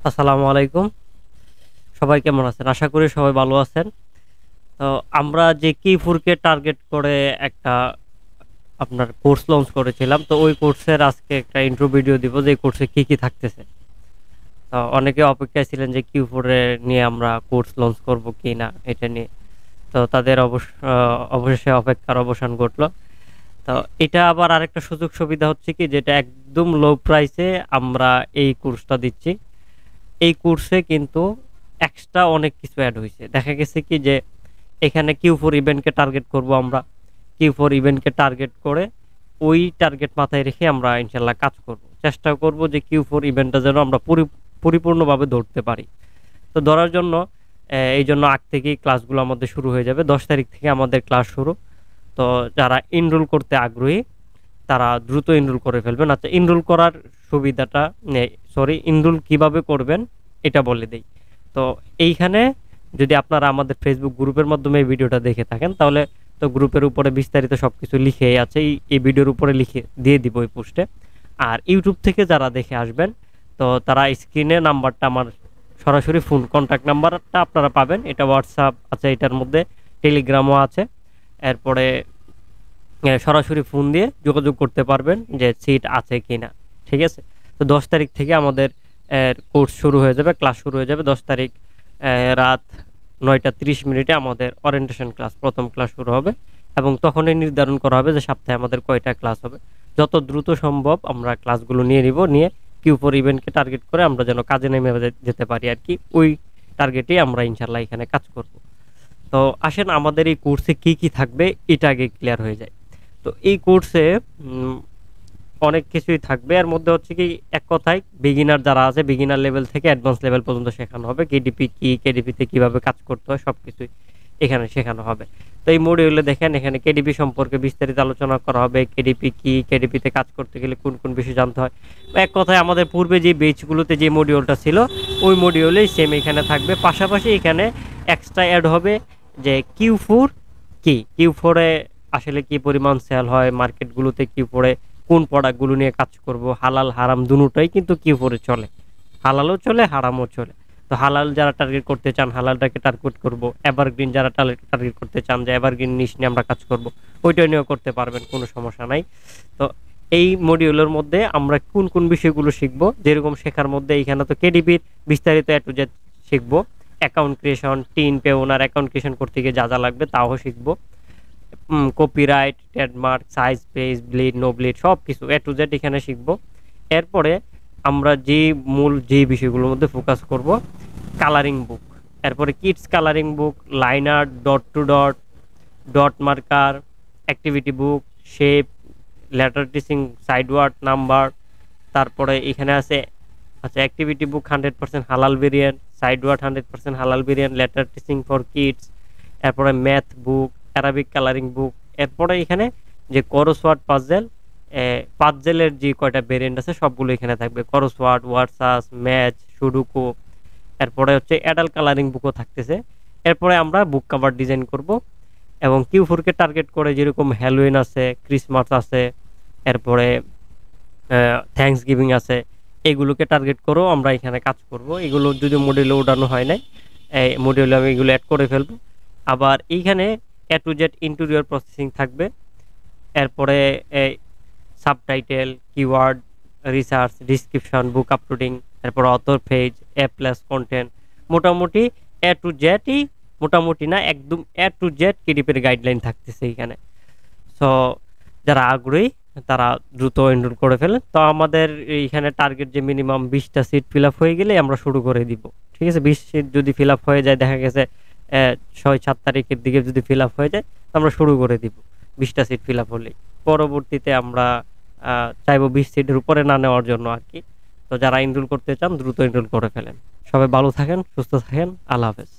আসসালামু আলাইকুম। সবাই কেমন আছেন? আশা করি সবাই ভালো আছেন। তো আমরা যে কিফুরকে টার্গেট করে একটা আপনার কোর্স লঞ্চ করেছিলাম। তো ওই কোর্সের আজকে একটা ইন্ট্রো ভিডিও দিব যে এই কোর্সে কি থাকতেছে। তো অনেকে অপেক্ষায় ছিলেন যে কিউফোরে নিয়ে আমরা কোর্স লঞ্চ করব কিনা এটা নিয়ে। তো তাদের অবশেষে অপেক্ষার অবসান ঘটলো। তো এটা আবার আরেকটা সুযোগ সুবিধা হচ্ছে কি যেটা একদম লো প্রাইসে আমরা এই কোর্সটা দিচ্ছি। এই কোর্সে কিন্তু এক্সট্রা অনেক কিছু অ্যাড হয়েছে। দেখা গেছে কি যে এখানে কিউ4 ইভেন্টকে টার্গেট করব আমরা। কিউ4 ইভেন্টকে টার্গেট করে ওই টার্গেট মাথায় রেখে আমরা ইনশাল্লাহ কাজ করব। চেষ্টা করব যে কিউ4 ইভেন্টটা যেন আমরা পরিপূর্ণভাবে ধরতে পারি। তো ধরার জন্য এই জন্য আগ থেকেই ক্লাসগুলো আমাদের শুরু হয়ে যাবে। 10 তারিখ থেকে আমাদের ক্লাস শুরু। তো যারা এনরোল করতে আগ্রহী তারা দ্রুত এনরোল করে ফেলবেন। আচ্ছা, এনরোল করার সুবিধাটা এনরোল কিভাবে করবেন এটা বলে দেই। তো এইখানে যদি আপনারা আমাদের ফেসবুক গ্রুপের মাধ্যমে এই ভিডিওটা দেখে থাকেন তাহলে তো গ্রুপের উপরে বিস্তারিত সবকিছু লিখেই আছে, এই ভিডিওর উপরে লিখে দিয়ে দিব এই পোস্টে। আর ইউটিউব থেকে যারা দেখে আসবেন তো তারা স্ক্রিনে নাম্বারটা আমার সরাসরি ফোন কন্ট্যাক্ট নাম্বারটা আপনারা পাবেন। এটা হোয়াটসঅ্যাপ আছে, এটার মধ্যে টেলিগ্রামও আছে। এরপরে সরাসরি ফোন দিয়ে যোগাযোগ করতে পারবেন যে সিট আছে কিনা। ঠিক আছে? তো 10 তারিখ থেকে আমাদের কোর্স শুরু হয়ে যাবে, ক্লাস শুরু হয়ে যাবে। 10 তারিখ রাত 9:30 আমাদের ওরিয়েন্টেশন ক্লাস, প্রথম ক্লাস শুরু হবে এবং তখনই নির্ধারণ করা হবে যে সপ্তাহে আমাদের কয়টা ক্লাস হবে। যত দ্রুত সম্ভব আমরা ক্লাসগুলো নিয়ে কিউ4 ইভেন্টকে টার্গেট করে আমরা যেন কাজে নেমে যেতে পারি আর কি। ওই টার্গেটেই আমরা ইনশাল্লাহ এখানে কাজ করব। তো আসেন আমাদের এই কোর্সে কি থাকবে এটা আগে ক্লিয়ার হয়ে যায়। তো এই কোর্সে অনেক কিছুই থাকবে। এর মধ্যে হচ্ছে কি, এক কথায় বিগিনার যারা আছে বিগিনার লেভেল থেকে অ্যাডভান্স লেভেল পর্যন্ত শেখানো হবে। কেডিপি কি, কেডিপিতে কিভাবে কাজ করতে হয় সবকিছুই এখানে শেখানো হবে। তো এই মডিউলে দেখেন এখানে কেডিপি সম্পর্কে বিস্তারিত আলোচনা করা হবে। কেডিপি কি, কেডিপিতে কাজ করতে গেলে কোন কোন বিষয় জানতে হয়। এক কথায় আমাদের পূর্বে যে বেচগুলোতে যে মডিউলটা ছিল ওই মডিউলেই সেম এখানে থাকবে। পাশাপাশি এখানে এক্সট্রা অ্যাড হবে যে কিউ4 কি, কিউ4-এ আসলে কি পরিমাণ সেল হয়, মার্কেটগুলোতে কিউ4-এ কোন প্রোডাক্টগুলো নিয়ে কাজ করব, হালাল হারাম দুটোই কিন্তু কিউ4-এ চলে। হালালও চলে, হারামও চলে। তো হালাল যারা টার্গেট করতে চান হালালটাকে টার্গেট করব, এভারগ্রিন যারা টার্গেট করতে চান যে এভারগ্রিন নিশ নিয়ে আমরা কাজ করব, ওইটা নিয়েও করতে পারবেন, কোনো সমস্যা নাই। তো এই মডিউলের মধ্যে আমরা কোন কোন বিষয়গুলো শিখব, যেরকম শেখার মধ্যে এইখানে তো কেডিপির বিস্তারিত এ টু জেড শিখব। Account creation, TIN Payoneer account creation করতে গিয়ে যা লাগবে তাও শিখব। Copyright, trademark, size, page, bleed, no bleed সব কিছু এ টু জেড এখানে শিখব। এরপরে আমরা যে বিষয়গুলোর মধ্যে ফোকাস করব, কালারিং বুক, এরপরে kids colouring book, liner, dot to dot, dot marker, activity book, shape, letter teaching, sight word, number. তারপরে এখানে আছে অ্যাক্টিভিটি বুক 100% হালাল ভেরিয়েন্ট, সাইডওয়ার্ড 100% হালাল variant, letter teaching for kids. এরপরে math book, Arabic colouring book. এরপরে এখানে যে করসওয়ার্ড পাজেলের যে কয়টা ভেরিয়েন্ট আছে সবগুলো এখানে থাকবে। করসওয়ার্ড, ওয়ার্ডসাস, ম্যাচ, সুডুকো। এরপরে হচ্ছে অ্যাডাল্ট কালারিং বুকও থাকতেছে। এরপরে আমরা বুক কভার ডিজাইন করব এবং কিউ4-কে টার্গেট করে যেরকম হ্যালোইন আছে, ক্রিসমাস আছে, এরপরে থ্যাঙ্কস গিভিং আছে, এগুলোকে টার্গেট করেও আমরা এখানে কাজ করব। এগুলো যদি মডিউলে ওঠানো হয় নাই, এই মডিউলে আমি এগুলো অ্যাড করে ফেলবো। আবার এইখানে এ টু জেড ইন্টেরিয়র প্রসেসিং থাকবে। এরপরে সাবটাইটেল, কিওয়ার্ড, রিসার্চ, ডিসক্রিপশন, বুক আপলোডিং, এরপর অথর পেজ, প্লাস কন্টেন্ট। মোটামুটি এ টু জেডই, মোটামুটি না একদম এ টু জেড কেডিপির গাইডলাইন থাকতেছে এখানে। সো যারা আগ্রহী তারা দ্রুত এনরোল করে ফেলেন। তো আমাদের এইখানে টার্গেট যে মিনিমাম 20টা সিট ফিল আপ হয়ে গেলে আমরা শুরু করে দিব। ঠিক আছে? 20 সিট যদি ফিল আপ হয়ে যায়, দেখা গেছে 6-7 তারিখের দিকে যদি ফিল আপ হয়ে যায় আমরা শুরু করে দিব 20টা সিট ফিল আপ হলেই। পরবর্তীতে আমরা চাইবো 20 সিটের উপরে না নেওয়ার জন্য আর কি। তো যারা এনরোল করতে চান দ্রুত এনরোল করে ফেলেন। সবাই ভালো থাকেন, সুস্থ থাকেন। আল্লাহ হাফেজ।